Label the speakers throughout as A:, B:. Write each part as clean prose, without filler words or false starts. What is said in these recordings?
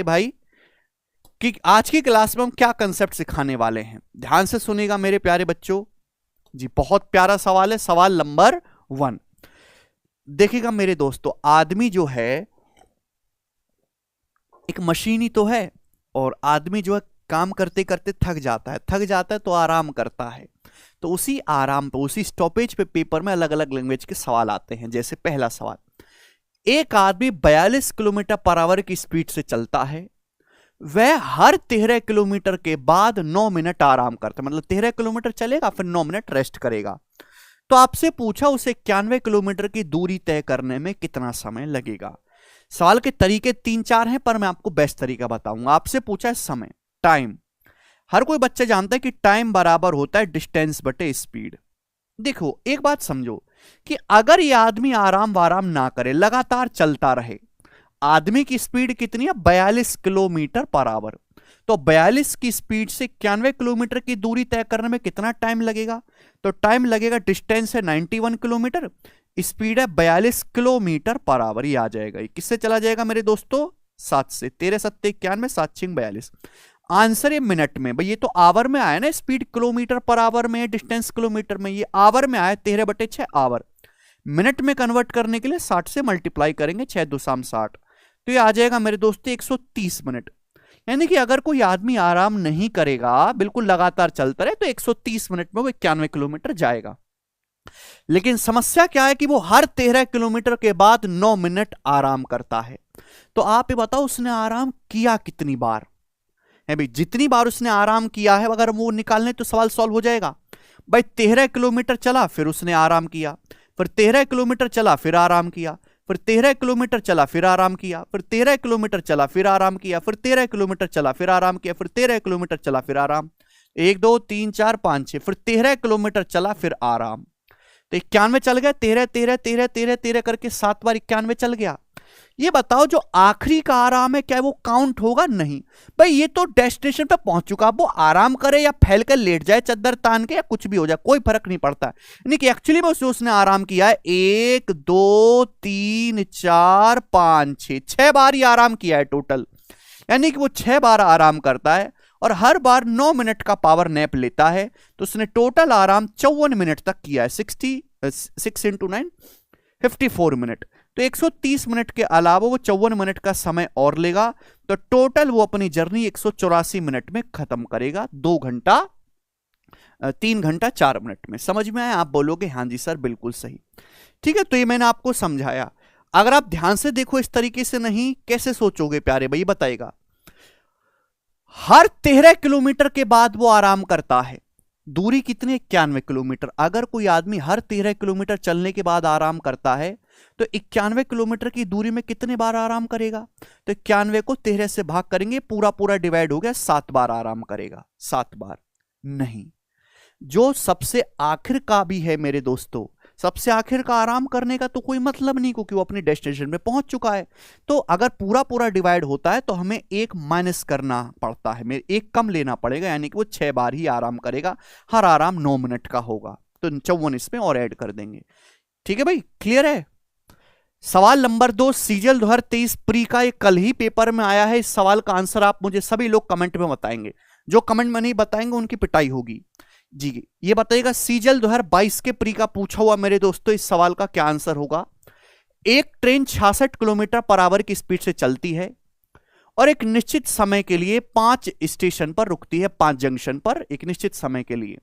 A: भाई कि आज की क्लास में हम क्या कंसेप्ट सिखाने वाले हैं, ध्यान से सुनिएगा मेरे प्यारे बच्चों जी। बहुत प्यारा सवाल है, सवाल नंबर 1। देखिएगा मेरे दोस्तों, आदमी जो है एक मशीन ही तो है, और आदमी जो है काम करते करते थक जाता है तो आराम करता है। तो उसी आराम पे, उसी स्टॉपेज पे पेपर में अलग अलग लैंग्वेज के सवाल आते हैं। जैसे पहला सवाल, एक आदमी 42 किलोमीटर पर आवर की स्पीड से चलता है, वह हर 13 किलोमीटर के बाद 9 मिनट आराम करता है। मतलब 13 किलोमीटर चलेगा फिर 9 मिनट रेस्ट करेगा। तो आपसे पूछा उसे 91 किलोमीटर की दूरी तय करने में कितना समय लगेगा। सवाल के तरीके 3-4 हैं, पर मैं आपको बेस्ट तरीका बताऊंगा। आपसे पूछा है समय, टाइम। हर कोई बच्चा जानता है कि टाइम बराबर होता है डिस्टेंस बटे स्पीड। देखो एक बात समझो कि अगर यह आदमी आराम वाराम ना करे, लगातार चलता रहे, आदमी की स्पीड कितनी है 42 किलोमीटर पर आवर, तो 42 की स्पीड से 91 किलोमीटर की दूरी तय करने में कितना टाइम लगेगा। तो टाइम लगेगा, डिस्टेंस है 91 किलोमीटर, स्पीड है 42 किलोमीटर पर आवर। ये आ जाएगा, किससे चला जाएगा मेरे दोस्तों 7 से, 13 7 91 7 6 42। आंसर है मिनट में, भाई ये तो आवर में आया ना, स्पीड किलोमीटर पर आवर में, डिस्टेंस किलोमीटर में, ये आवर में आया 13/6 आवर। मिनट में कन्वर्ट करने के लिए 60 से मल्टीप्लाई करेंगे, 6 2 60, तो ये आ जाएगा मेरे दोस्तों 130 मिनट। यानी कि अगर कोई आदमी आराम नहीं करेगा, बिल्कुल लगातार चलता रहे, तो 130 मिनट में वो 91 किलोमीटर जाएगा। लेकिन समस्या क्या है कि वो हर 13 किलोमीटर के बाद 9 मिनट आराम करता है। तो आप ये बताओ उसने आराम किया कितनी बार है भाई। जितनी बार उसने आराम किया है अगर वो निकालने तो सवाल सॉल्व हो जाएगा। भाई 13 किलोमीटर चला फिर उसने आराम किया, फिर 13 किलोमीटर चला फिर आराम किया, फिर 13 किलोमीटर चला फिर आराम किया, फिर 13 किलोमीटर चला फिर आराम किया, फिर 13 किलोमीटर चला फिर आराम किया, फिर 13 किलोमीटर चला फिर आराम, 1 2 3 4 5 6, फिर 13 किलोमीटर चला फिर आराम। तो 91 चल गया, 13 13 13 13 13 करके 7 बार 91 चल गया। ये बताओ जो आखिरी का आराम है क्या वो काउंट होगा? नहीं भाई, ये तो डेस्टिनेशन पे पहुंच चुका, वो आराम करे या फैल कर लेट जाए चद्दर तान के या कुछ भी हो जाए, कोई फर्क नहीं पड़ता। यानी कि एक्चुअली में उसने आराम किया है 1 2 3 4 5 6 6 बार ही आराम किया है टोटल। यानी कि वो 6 बार आराम करता है और हर बार 9 मिनट का पावर नैप लेता है। तो उसने टोटल आराम 54 मिनट तक किया है। 6 into 9 54 मिनट। तो 130 मिनट के अलावा वो 54 मिनट का समय और लेगा, तो टोटल वो अपनी जर्नी 184 मिनट में खत्म करेगा, 3 घंटा 4 मिनट में। समझ में आया? आप बोलोगे हाँ जी सर बिल्कुल सही। ठीक है, तो ये मैंने आपको समझाया। अगर आप ध्यान से देखो इस तरीके से नहीं, कैसे सोचोगे प्यारे भाई बताएगा। हर 13 किलोमीटर के बाद वो आराम करता है। दूरी कितनी? 91 किलोमीटर। अगर कोई आदमी हर 13 किलोमीटर चलने के बाद आराम करता है तो 91 किलोमीटर की दूरी में कितने बार आराम करेगा? तो 91 को 13 से भाग करेंगे, पूरा पूरा डिवाइड हो गया, 7 बार आराम करेगा। 7 बार नहीं, जो सबसे आखिर का भी है मेरे दोस्तों, सबसे आखिर का आराम करने का तो कोई मतलब नहीं, क्योंकि वो अपनी डेस्टिनेशन पे पहुंच चुका है। तो अगर पूरा पूरा डिवाइड होता है तो हमें एक माइनस करना पड़ता है, मेरे एक कम लेना पड़ेगा, यानी कि वो 6 बार ही आराम करेगा, हर आराम 9 मिनट का होगा, तो 54 इसमें और ऐड कर देंगे। ठीक है भाई, क्लियर है? सवाल नंबर 2, सीजीएल 2023 प्री का ये कल ही पेपर में आया है। इस सवाल का आंसर आप मुझे सभी लोग कमेंट में बताएंगे, जो कमेंट में नहीं बताएंगे उनकी पिटाई होगी जी। ये बताइएगा सीजीएल 2022 के प्री का पूछा हुआ मेरे दोस्तों, इस सवाल का क्या आंसर होगा। एक ट्रेन 66 किलोमीटर पर आवर की स्पीड से चलती है और एक निश्चित समय के लिए 5 स्टेशन पर रुकती है, 5 जंक्शन पर एक निश्चित समय के लिए।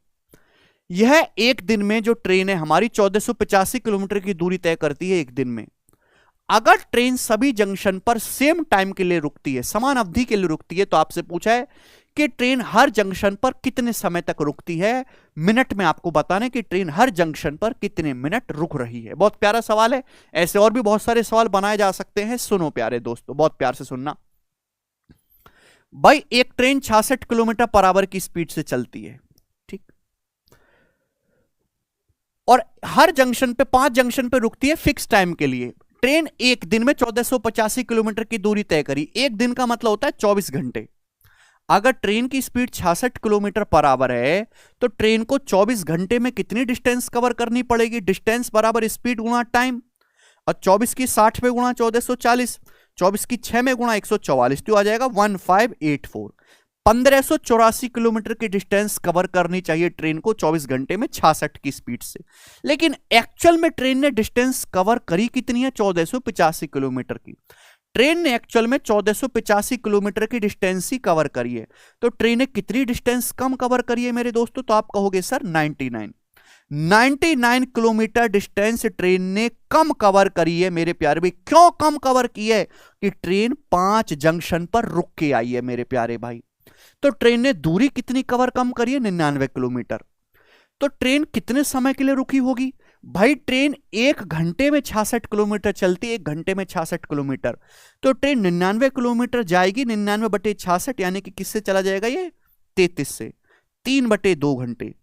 A: यह एक दिन में जो ट्रेन है हमारी 1485 किलोमीटर की दूरी तय करती है एक दिन में। अगर ट्रेन सभी जंक्शन पर सेम टाइम के लिए रुकती है, समान अवधि के लिए रुकती है, तो आपसे पूछा है कि ट्रेन हर जंक्शन पर कितने समय तक रुकती है। मिनट में आपको बताना है कि ट्रेन हर जंक्शन पर कितने मिनट रुक रही है। बहुत प्यारा सवाल है, ऐसे और भी बहुत सारे सवाल बनाए जा सकते हैं। सुनो प्यारे दोस्तों, बहुत प्यार से सुनना भाई। एक ट्रेन 66 किलोमीटर पर आवर की स्पीड से चलती है, ठीक, और हर जंक्शन पे 5 जंक्शन पे रुकती है फिक्स टाइम के लिए। ट्रेन एक दिन में 1485 किलोमीटर की दूरी तय करी। एक दिन का मतलब होता है 24 घंटे। अगर ट्रेन की स्पीड 66 किलोमीटर पर आवर है तो ट्रेन को 24 घंटे में कितनी डिस्टेंस कवर करनी पड़ेगी? डिस्टेंस बराबर स्पीड गुणा टाइम, और 24 की 60 पे गुणा 1440, 24 की 6 में गुणा 144, तो आ जाएगा 1584। 1584 किलोमीटर की डिस्टेंस कवर करनी चाहिए ट्रेन को 24 घंटे में 66 की स्पीड से। लेकिन एक्चुअल में ट्रेन ने डिस्टेंस कवर करी कितनी है? 1485 किलोमीटर की। ट्रेन ने एक्चुअल में 1485 किलोमीटर की डिस्टेंस ही कवर करी है। तो ट्रेन ने कितनी डिस्टेंस कम कवर करी है मेरे दोस्तों? तो आप कहोगे सर 99 किलोमीटर डिस्टेंस ट्रेन ने कम कवर करी है मेरे प्यारे भाई। क्यों कम कवर की है? कि ट्रेन 5 जंक्शन पर रुक के आई है मेरे प्यारे भाई। तो ट्रेन ने दूरी कितनी कवर कम करी है? 99 किलोमीटर। तो ट्रेन कितने समय के लिए रुकी होगी? भाई ट्रेन 1 घंटे में 66 किलोमीटर चलती है, 1 घंटे में 66 किलोमीटर। तो ट्रेन 99 किलोमीटर जाएगी, 99/66 यानी कि किससे चला जाएगा ये? 33 से। 3/2 घंटे,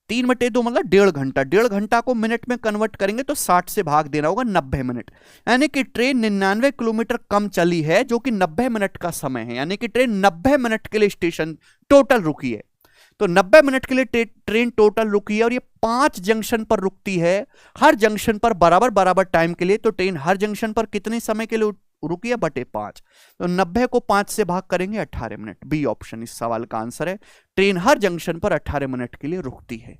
A: 3/2 मतलब 1.5 घंटा। 1.5 घंटा को मिनट में कन्वर्ट करेंगे तो 60 से भाग देना होगा, 90 मिनट। यानी कि ट्रेन 99 किलोमीटर कम चली है, जो कि 90 मिनट का समय है। यानी कि ट्रेन 90 मिनट के लिए स्टेशन टोटल रुकी है। तो 90 मिनट के लिए ट्रेन टोटल रुकी है और ये 5 जंक्शन पर रुकती है, हर जंक्शन पर बराबर बराबर टाइम के लिए। तो ट्रेन हर जंक्शन पर कितने समय के लिए रुकी है? बटे 5। तो 90 को 5 से भाग करेंगे 18 मिनट। बी ऑप्शन इस सवाल का आंसर है। ट्रेन हर जंक्शन पर 18 मिनट के लिए रुकती है।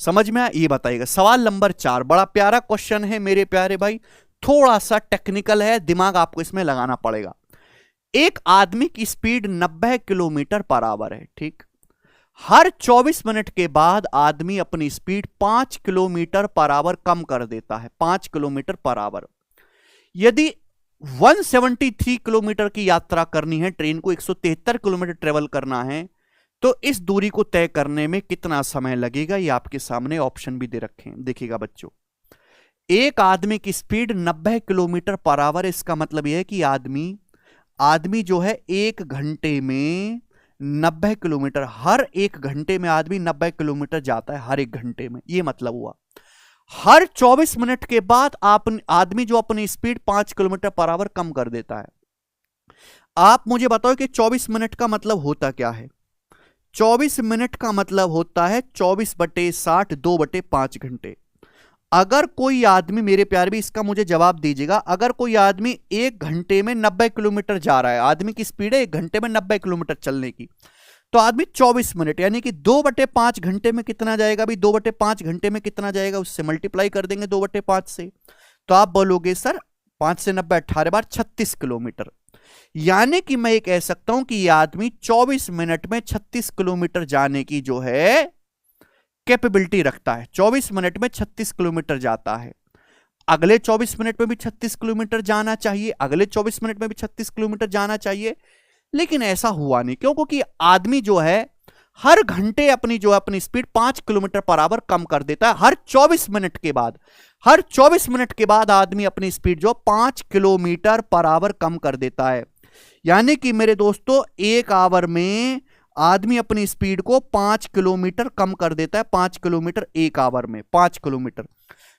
A: समझ में आया? ये बताइएगा। सवाल नंबर 4 बड़ा प्यारा क्वेश्चन है मेरे प्यारे भाई, थोड़ा सा टेक्निकल है, दिमाग आपको इसमें लगाना पड़ेगा। एक आदमी की स्पीड 90 किलोमीटर पर आवर है, ठीक। हर 24 मिनट के बाद आदमी अपनी स्पीड 5 किलोमीटर पर आवर कम कर देता है, 5 किलोमीटर पर आवर। यदि 173 किलोमीटर की यात्रा करनी है, ट्रेन को 173 किलोमीटर ट्रेवल करना है, तो इस दूरी को तय करने में कितना समय लगेगा? ये आपके सामने ऑप्शन भी दे रखे हैं, देखिएगा बच्चों। एक आदमी की स्पीड 90 किलोमीटर पर आवर, इसका मतलब यह है कि आदमी जो है 1 घंटे में 90 किलोमीटर, हर 1 घंटे में आदमी 90 किलोमीटर जाता है, हर 1 घंटे में। यह मतलब हुआ हर 24 मिनट के बाद आदमी जो अपनी स्पीड 5 किलोमीटर पर आवर कम कर देता है। आप मुझे बताओ कि 24 मिनट का मतलब होता क्या है? 24 मिनट का मतलब होता है 24/60, 2/5 घंटे। अगर कोई आदमी, मेरे प्यारे भी इसका मुझे जवाब दीजिएगा, अगर कोई आदमी 1 घंटे में 90 किलोमीटर जा रहा है, आदमी की स्पीड है 1 घंटे में 90 किलोमीटर चलने की, तो आदमी 24 मिनट यानी कि 2/5 घंटे में कितना जाएगा? भी 2/5 घंटे में कितना जाएगा? उससे मल्टीप्लाई कर देंगे 2/5 से। तो आप बोलोगे सर 5 से 90 18 बार 36 किलोमीटर। यानी कि मैं ये कह सकता हूं कि यह आदमी 24 मिनट में 36 किलोमीटर जाने की जो है कैपेबिलिटी रखता है। 24 मिनट में 36 किलोमीटर जाता है। अगले 24 मिनट में भी 36 किलोमीटर जाना चाहिए, अगले 24 मिनट में भी 36 किलोमीटर जाना चाहिए, लेकिन ऐसा हुआ नहीं। क्यों? क्योंकि आदमी जो है हर घंटे अपनी स्पीड 5 किलोमीटर पर आवर कम कर देता है। हर 24 मिनट के बाद आदमी अपनी स्पीड जो 5 किलोमीटर पर आवर कम कर देता है। यानी कि मेरे दोस्तों 1 आवर में आदमी अपनी स्पीड को 5 किलोमीटर कम कर देता है। 5 किलोमीटर 1 आवर में, 5 किलोमीटर।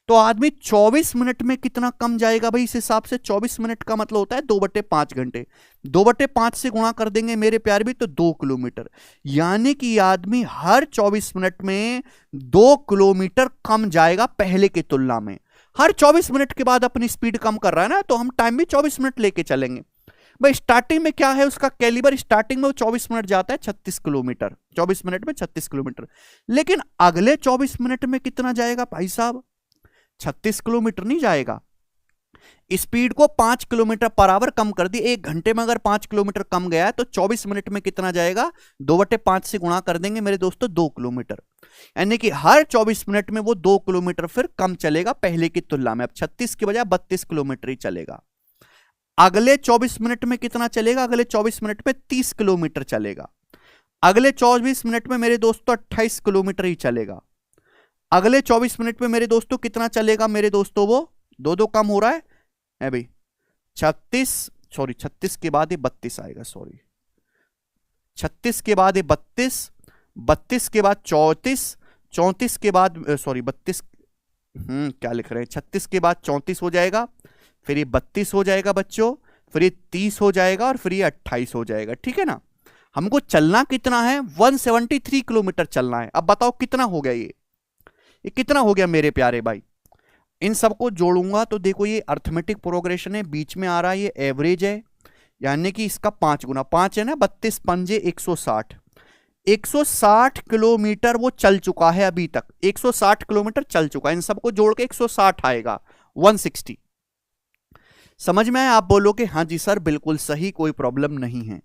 A: तो आदमी 24 मिनट में कितना कम जाएगा भाई? इस हिसाब से 24 मिनट का मतलब होता है 2/5 घंटे। 2/5 से गुणा कर देंगे मेरे प्यारे भी, तो 2 किलोमीटर। यानी कि आदमी हर 24 मिनट में 2 किलोमीटर कम जाएगा पहले की तुलना में। हर 24 मिनट के बाद अपनी स्पीड कम कर रहा है ना, तो हम टाइम भी 24 मिनट लेके चलेंगे भाई। स्टार्टिंग में क्या है उसका कैलिबर? स्टार्टिंग में वो 24 मिनट जाता है 36 किलोमीटर, 24 मिनट में 36 किलोमीटर। लेकिन अगले 24 मिनट में कितना जाएगा भाई साहब? 36 किलोमीटर नहीं जाएगा। स्पीड को 5 किलोमीटर पर आवर कम कर दी। 1 घंटे में अगर 5 किलोमीटर कम गया है, तो 24 मिनट में कितना जाएगा? 2/5 से गुणा कर देंगे मेरे दोस्तों, 2 किलोमीटर। यानी कि हर 24 मिनट में वो 2 किलोमीटर फिर कम चलेगा पहले की तुलना में। अब 36 की बजाय 32 किलोमीटर ही चलेगा। अगले 24 मिनट में कितना चलेगा? अगले 24 मिनट में 30 किलोमीटर चलेगा। अगले 24 मिनट में मेरे दोस्तों 28 किलोमीटर ही चलेगा। अगले 24 मिनट में मेरे दोस्तों कितना चलेगा? मेरे दोस्तों वो 2 कम हो रहा है भाई। 36 के बाद ये 32 आएगा, 36 के बाद ये 32 के बाद 34 के बाद 32 क्या लिख रहे हैं? 36 के बाद 34 हो जाएगा, फिर ये 32 हो जाएगा बच्चों, फिर ये 30 हो जाएगा और फिर ये 28 हो जाएगा। ठीक है ना? हमको चलना कितना है? 173 किलोमीटर चलना है। अब बताओ कितना हो गया? ये कितना हो गया मेरे प्यारे भाई? इन सबको जोड़ूंगा तो देखो ये अर्थमेटिक प्रोग्रेशन है, बीच में आ रहा है ये एवरेज है, यानी कि इसका 5 गुना, 5 है ना, 32 पंजे 160, 160 किलोमीटर वो चल चुका है अभी तक, 160 किलोमीटर चल चुका है, इन सबको जोड़ के 160 आएगा, 160। समझ में आया? आप बोलोगे हाँ जी सर बिल्कुल सही, कोई प्रॉब्लम नहीं है।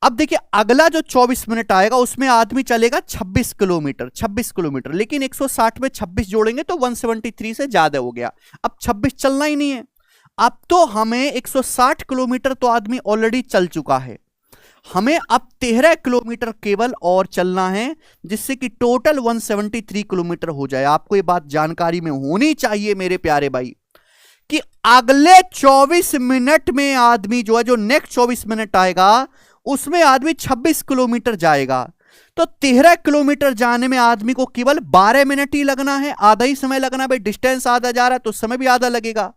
A: अब देखिए अगला जो 24 मिनट आएगा उसमें आदमी चलेगा 26 किलोमीटर, 26 किलोमीटर, लेकिन 160 में 26 जोड़ेंगे तो 173 से ज्यादा हो गया, अब 26 चलना ही नहीं है। अब तो हमें 160 किलोमीटर तो आदमी ऑलरेडी चल चुका है, हमें अब 13 किलोमीटर केवल और चलना है, जिससे कि टोटल 173 किलोमीटर हो जाए। आपको ये बात जानकारी में होनी चाहिए मेरे प्यारे भाई कि अगले 24 मिनट में आदमी जो है, जो नेक्स्ट 24 मिनट आएगा उसमें आदमी 26 किलोमीटर जाएगा, तो 13 किलोमीटर जाने में आदमी को केवल 12 मिनट ही लगना है, आधा ही समय लगना है। भाई डिस्टेंस आधा जा रहा है तो समय भी आधा लगेगा।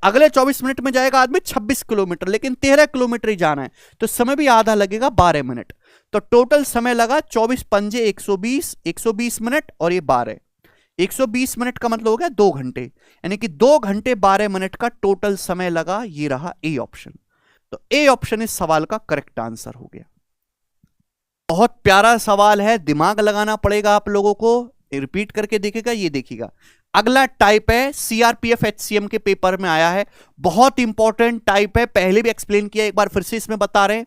A: अगले 24 मिनट में जाएगा आदमी 26 किलोमीटर, लेकिन 13 किलोमीटर ही जाना है तो समय भी आधा लगेगा, 12 मिनट। तो टोटल समय लगा 24 पंजे 120, 120 मिनट और ये 12, 120 मिनट का मतलब हो गया 2 घंटे, यानी कि 2 घंटे 12 मिनट का टोटल समय लगा। ये रहा ए ऑप्शन, तो ए ऑप्शन इस सवाल का करेक्ट आंसर हो गया। बहुत प्यारा सवाल है, दिमाग लगाना पड़ेगा आप लोगों को, रिपीट करके देखेगा। ये देखिएगा अगला टाइप है, सीआरपीएफ एचसीएम के पेपर में आया है, बहुत इंपॉर्टेंट टाइप है, पहले भी एक्सप्लेन किया, एक बार फिर से इसमें बता रहे हैं।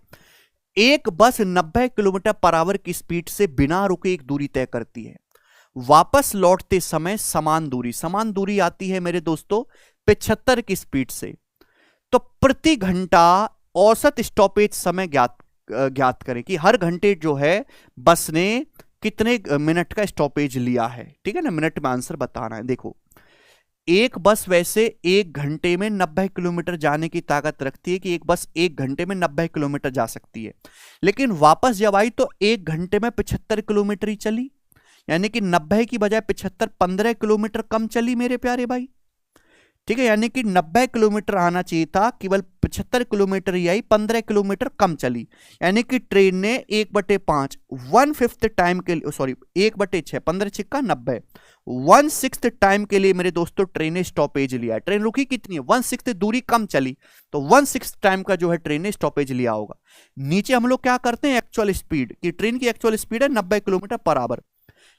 A: एक बस 90 किलोमीटर पर आवर की स्पीड से बिना रुके एक दूरी तय करती है, वापस लौटते समय समान दूरी आती है मेरे दोस्तों 75 की स्पीड से, तो प्रति घंटा औसत स्टॉपेज समय ज्ञात करें कि हर घंटे जो है बस ने कितने मिनट का स्टॉपेज लिया है। ठीक है ना, मिनट में आंसर बताना है। देखो एक बस वैसे एक घंटे में 90 किलोमीटर जाने की ताकत रखती है कि एक बस एक घंटे में 90 किलोमीटर जा सकती है, लेकिन वापस जब आई तो एक घंटे में 75 किलोमीटर ही चली, यानी कि 90 की बजाय 75 15 किलोमीटर कम चली मेरे प्यारे भाई। ठीक है, यानी कि 90 किलोमीटर आना चाहिए था, केवल 75 किलोमीटर ही आई, 15 किलोमीटर कम चली, यानी कि ट्रेन ने 1/5 1/5 टाइम के लिए, सॉरी 1/6, 15 छिक्का 90, 1/6 टाइम के लिए मेरे दोस्तों ट्रेन ने स्टॉपेज लिया। ट्रेन रुकी कितनी है, 1/6 दूरी कम चली, तो 1/6 टाइम का जो है ट्रेन ने स्टॉपेज लिया होगा। नीचे हम लोग क्या करते हैं, एक्चुअल स्पीड की, ट्रेन की एक्चुअल स्पीड है 90 किलोमीटर पर आवर,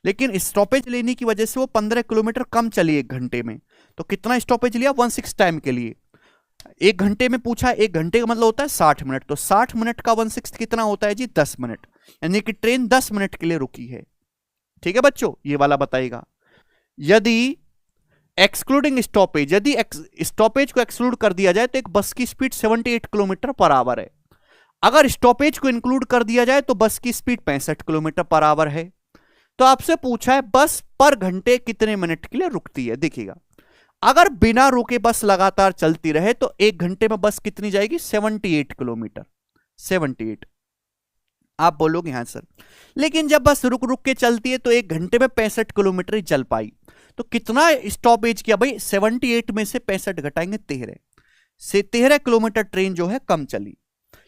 A: लेकिन स्टॉपेज लेने की वजह से वो 15 किलोमीटर कम चली एक घंटे में, तो कितना स्टॉपेज लिया, 1/6 टाइम के लिए। एक घंटे में पूछा, एक घंटे का मतलब होता है 60 मिनट, तो 60 मिनट का 1/6 कितना होता है जी, 10 मिनट, यानी कि ट्रेन 10 मिनट के लिए रुकी है। ठीक है बच्चों, ये वाला बताइएगा। यदि एक्सक्लूडिंग स्टॉपेज, यदि स्टॉपेज को एक्सक्लूड कर दिया जाए तो एक बस की स्पीड 78 किलोमीटर पर आवर है, अगर स्टॉपेज को इंक्लूड कर दिया जाए तो बस की स्पीड 65 किलोमीटर पर आवर है। तो आपसे पूछा है बस पर घंटे कितने मिनट के लिए रुकती है। देखिएगा अगर बिना रुके बस लगातार चलती रहे तो एक घंटे में बस कितनी जाएगी, 78 किलोमीटर, 78। आप बोलोगे हाँ सर, लेकिन जब बस रुक रुक के चलती है तो एक घंटे में 65 किलोमीटर ही चल पाई, तो कितना स्टॉपेज किया भाई, 78 में से 65 घटाएंगे 13 से, 13 किलोमीटर ट्रेन जो है कम चली,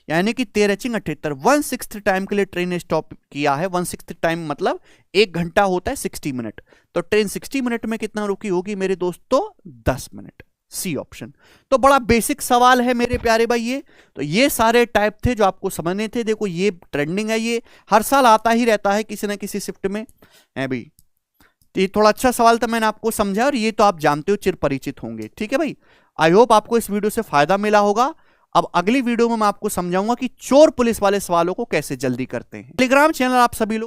A: यानी कि 13 × 78, 1/6 टाइम के लिए ट्रेन ने स्टॉप किया है। 1/6 टाइम मतलब एक घंटा होता है 60 मिनट, तो ट्रेन 60 मिनट में कितना रुकी होगी मेरे दोस्तों, 10 मिनट, सी ऑप्शन। तो बड़ा बेसिक सवाल है मेरे प्यारे भाई ये। तो ये सारे टाइप थे जो आपको समझने थे। देखो ये ट्रेंडिंग है, ये हर साल आता ही रहता है किसी ना किसी शिफ्ट में है भाई। तो ये थोड़ा अच्छा सवाल था, मैंने आपको समझा, और ये तो आप जानते हो, चिर परिचित होंगे। ठीक है भाई, आई होप आपको इस वीडियो से फायदा मिला होगा। अब अगली वीडियो में मैं आपको समझाऊंगा कि चोर पुलिस वाले सवालों को कैसे जल्दी करते हैं। टेलीग्राम चैनल आप सभी लोग